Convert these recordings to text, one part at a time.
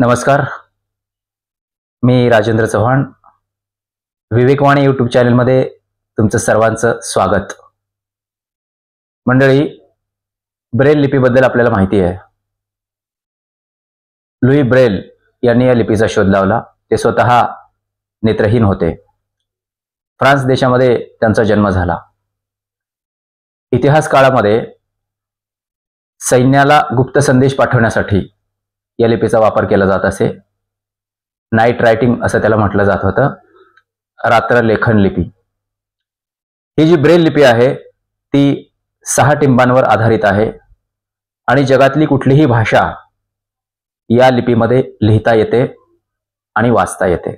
नमस्कार, मी राजेंद्र चव्हाण. विवेकवाणी यूट्यूब चॅनलमध्ये तुमचं सर्वांचं स्वागत. मंडळी, ब्रेल लिपीबद्दल आपल्याला माहिती आहे. लुई ब्रेल यांनी या लिपीचा शोध लावला. ते स्वतः नेत्रहीन होते. फ्रान्स देशामध्ये त्यांचा जन्म झाला. इतिहास काळामध्ये सैन्याला गुप्त संदेश पाठवण्यासाठी या लिपीचा वापर केला जात असे. नाईट रायटिंग असं त्याला म्हटलं जात होतं. रात्र लेखन लिपी. ही जी ब्रेल लिपी आहे ती 6 टिंबांवर आधारित आहे आणि जगातली कुठलीही भाषा या लिपीमध्ये लिहिता येते आणि वाचता येते.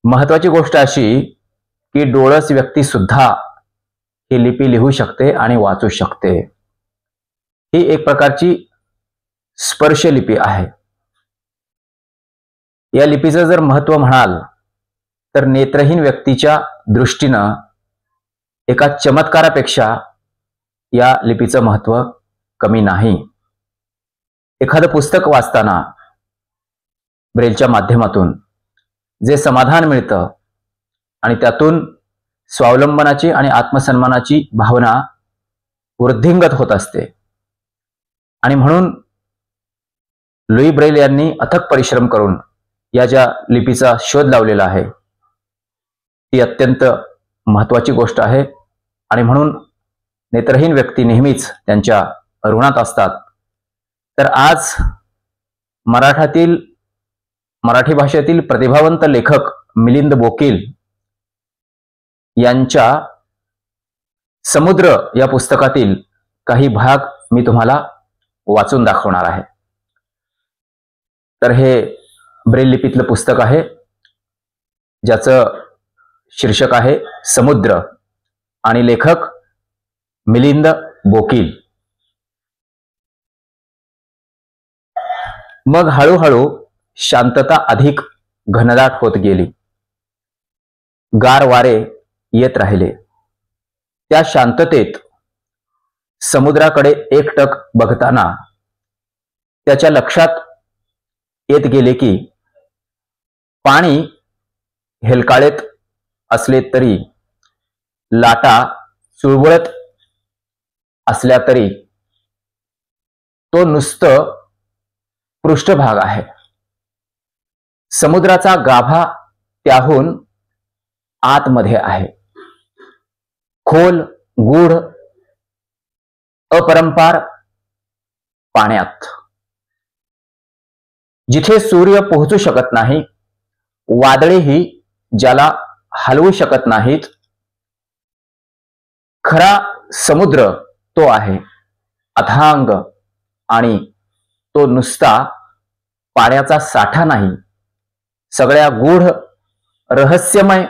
महत्वाची गोष्ट अशी की डोळस व्यक्ती सुद्धा ही लिपी लिहू शकते आणि वाचू शकते. ही एक प्रकारची स्पर्श लिपी आहे. या लिपीचं जर महत्व म्हणाल तर नेत्रहीन व्यक्तीच्या दृष्टीनं एका चमत्कारापेक्षा या लिपीचं महत्व कमी नाही. एखादं पुस्तक वाचताना ब्रेलच्या माध्यमातून जे समाधान मिळतं आणि त्यातून स्वावलंबनाची आणि आत्मसन्मानाची भावना वृद्धिंगत होत असते. आणि म्हणून लुई ब्रेल यांनी अथक परिश्रम करून या ज्या लिपीचा शोध लावलेला आहे ती अत्यंत महत्वाची गोष्ट आहे. आणि म्हणून नेत्रहीन व्यक्ती नेहमीच त्यांच्या ऋणात असतात. तर आज मराठी भाषेतील प्रतिभावंत लेखक मिलिंद बोकील यांच्या समुद्र या पुस्तकातील काही भाग मी तुम्हाला वाचून दाखवणार आहे. तर हे ब्रेल लिपीतलं पुस्तक आहे ज्याचं शीर्षक आहे समुद्र आणि लेखक मिलिंद बोकील. मग हळूहळू शांतता अधिक घनदाट होत गेली. गार वारे येत राहिले. त्या शांततेत समुद्राकडे एकटक बघताना त्याच्या लक्षात येत गेले की पाणी हेलकाळेत असले तरी, लाटा चुळबुळत असल्या तरी तो नुसतं पृष्ठभाग आहे. समुद्राचा गाभा त्याहून आतमध्ये आहे. खोल, गूढ, अपरंपार पाण्यात, जिथे सूर्य पोहोचू शकत नाही, वादळेही ज्याला हलवू शकत नाहीत. खरा समुद्र तो आहे अथांग, आणि तो नुसता पाण्याचा साठा नाही, सगळ्या गूढ रहस्यमय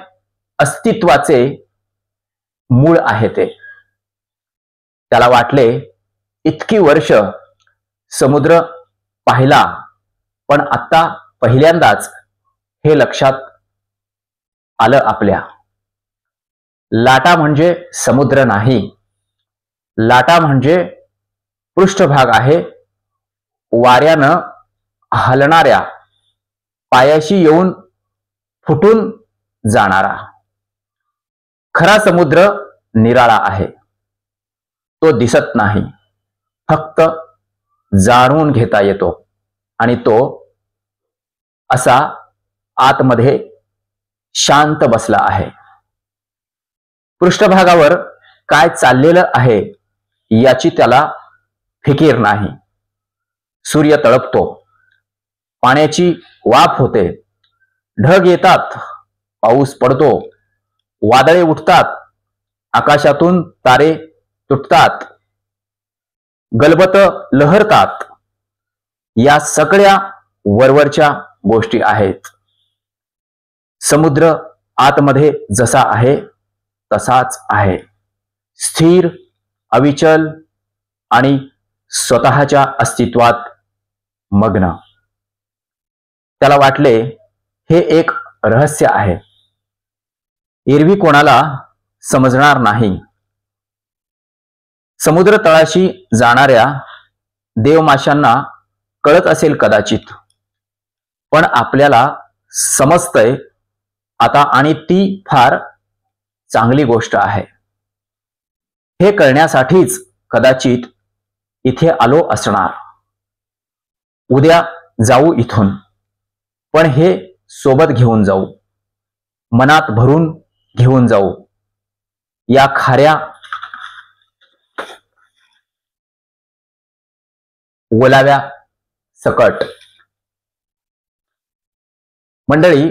अस्तित्वाचे मूळ आहे ते. त्याला वाटले इतकी वर्ष समुद्र पाहिला, पण आता पहिल्यांदाच हे लक्षात आलं आपल्या. लाटा म्हणजे समुद्र नाही, लाटा म्हणजे पृष्ठभाग आहे, वाऱ्यानं हलणाऱ्या, पायाशी येऊन फुटून जाणारा. खरा समुद्र निराळा आहे. तो दिसत नाही, फक्त जाणून घेता येतो. आणि तो असा आतमध्ये शांत बसला आहे. पृष्ठभागावर काय चाललेलं आहे याची त्याला फिकीर नाही. सूर्य तळपतो, पाण्याची वाफ होते, ढग येतात, पाऊस पडतो, वादळे उठतात, आकाशातून तारे तुटतात, गलबत लहरतात. या सगळ्या वरवरच्या गोष्टी आहेत. समुद्र आतमध्ये जसा आहे तसाच आहे, स्थिर, अविचल आणि स्वतःच्या अस्तित्वात मग्न. त्याला वाटले हे एक रहस्य आहे, एरवी कोणाला समजणार नाही. समुद्र तळाशी जाणाऱ्या देवमाशांना कळत असेल कदाचित, पण आपल्याला समजतंय आता, आणि ती फार चांगली गोष्ट आहे. हे कळण्यासाठीच कदाचित इथे आलो असणार. उद्या जाऊ इथून, पण हे सोबत घेऊन जाऊ, मनात भरून घेऊन जाऊ. या खाऱ्या ओलाव्या सकट. मंडळी,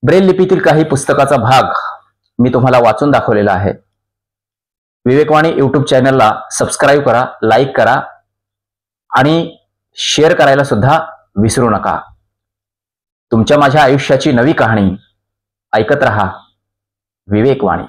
ब्रेल लिपीतील काही पुस्तकाचा भाग मी तुम्हाला वाचून दाखवलेला आहे. विवेकवाणी यूट्यूब चॅनलला सबस्क्राईब करा, लाईक करा आणि शेअर करायला सुद्धा विसरू नका. तुमच्या माझ्या आयुष्याची नवी कहाणी ऐकत रहा विवेकवाणी.